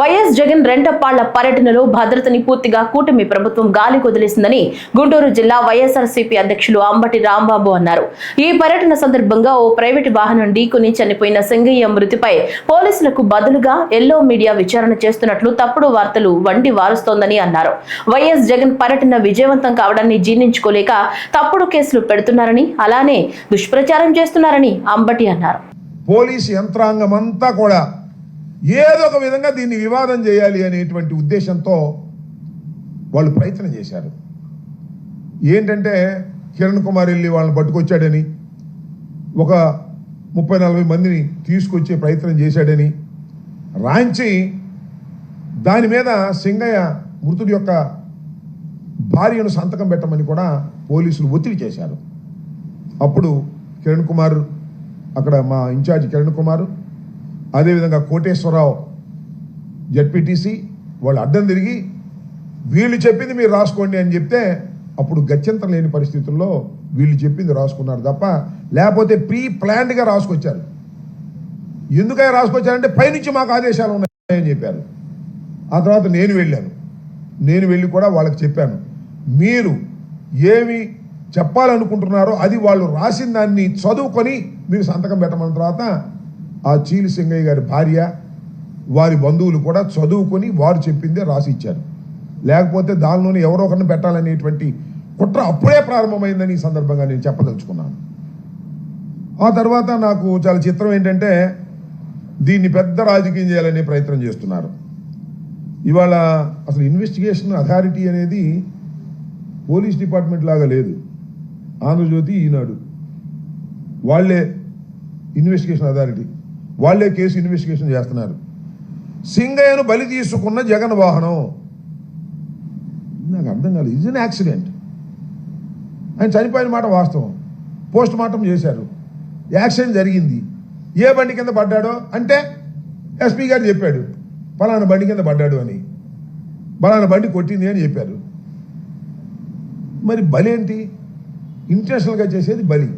YS Jagan రెండపాళ్ల పర్యటనలో భద్రతని పూర్తిగా కూటమి ప్రభుత్వం గాలి కొదిలేసిందని గుంటూరు జిల్లా వైఎస్ఆర్సీపీ అధ్యక్షులు అంబటి రాంబాబు అన్నారు. ఈ పర్యటన సందర్భంగా ఓ ప్రైవేటు వాహనం ఢీకొని చనిపోయిన సింగయ్య మృతిపై పోలీసులకు బదులుగా ఎల్లో మీడియా విచారణ చేస్తున్నట్లు తప్పుడు వార్తలు వండి వారుస్తోందని అన్నారు. వైఎస్ జగన్ పర్యటన విజయవంతం కావడాన్ని జీర్ణించుకోలేక తప్పుడు కేసులు పెడుతున్నారని, అలానే దుష్ప్రచారం చేస్తున్నారని అంబటి అన్నారు. పోలీసు యంత్రాంగం అంతా కూడా ఏదో ఒక విధంగా దీన్ని వివాదం చేయాలి అనేటువంటి ఉద్దేశంతో వాళ్ళు ప్రయత్నం చేశారు. ఏంటంటే కిరణ్ కుమార్ వెళ్ళి వాళ్ళని పట్టుకొచ్చాడని, ఒక 30-40 మందిని తీసుకొచ్చే ప్రయత్నం చేశాడని రాంచి దాని మీద సింగయ్య మృతుడి యొక్క భార్యను సంతకం పెట్టమని కూడా పోలీసులు ఒత్తిడి చేశారు. అప్పుడు కిరణ్ కుమార్, అక్కడ మా ఇన్ఛార్జ్ కిరణ్ కుమార్, అదేవిధంగా కోటేశ్వరరావు జడ్పీటీసీ వాళ్ళు అడ్డం తిరిగి వీళ్ళు చెప్పింది మీరు రాసుకోండి అని చెప్తే అప్పుడు గత్యంతరం లేని పరిస్థితుల్లో వీళ్ళు చెప్పింది రాసుకున్నారు తప్ప లేకపోతే ప్రీ ప్లాన్డ్గా రాసుకొచ్చారు. ఎందుకై రాసుకొచ్చారంటే పైనుంచి మాకు ఆదేశాలు ఉన్నాయని చెప్పారు. ఆ తర్వాత నేను వెళ్ళి కూడా వాళ్ళకి చెప్పాను, మీరు ఏమి చెప్పాలనుకుంటున్నారో అది వాళ్ళు రాసిన దాన్ని చదువుకొని మీరు సంతకం పెట్టమన్న తర్వాత ఆ చీలి సింగయ్య గారి భార్య, వారి బంధువులు కూడా చదువుకొని వారు చెప్పిందే రాసి ఇచ్చారు. లేకపోతే దానిలోనే ఎవరో ఒకరిని పెట్టాలనేటువంటి కుట్ర అప్పుడే ప్రారంభమైందని ఈ సందర్భంగా నేను చెప్పదలుచుకున్నాను. ఆ తర్వాత నాకు చాలా చిత్రం ఏంటంటే దీన్ని పెద్ద రాజకీయం చేయాలనే ప్రయత్నం చేస్తున్నారు. ఇవాళ అసలు ఇన్వెస్టిగేషన్ అథారిటీ అనేది పోలీస్ డిపార్ట్మెంట్ లాగా లేదు. ఆంధ్రజ్యోతి, ఈనాడు వాళ్ళే ఇన్వెస్టిగేషన్ అథారిటీ, వాళ్ళే కేసు ఇన్వెస్టిగేషన్ చేస్తున్నారు. సింగయ్యను బలి తీసుకున్న జగన్ వాహనం, నాకు అర్థం కాలేదు. ఇది యాక్సిడెంట్, ఆయన చనిపోయిన మాట వాస్తవం, పోస్ట్ మార్టం చేశారు, యాక్సిడెంట్ జరిగింది. ఏ బండి కింద పడ్డాడో అంటే ఎస్పీ గారు చెప్పాడు పలానా బండి కింద పడ్డాడు అని, పలానా బండి కొట్టింది అని చెప్పారు. మరి బలి ఏంటి? ఇంటెన్షనల్గా చేసేది బలి.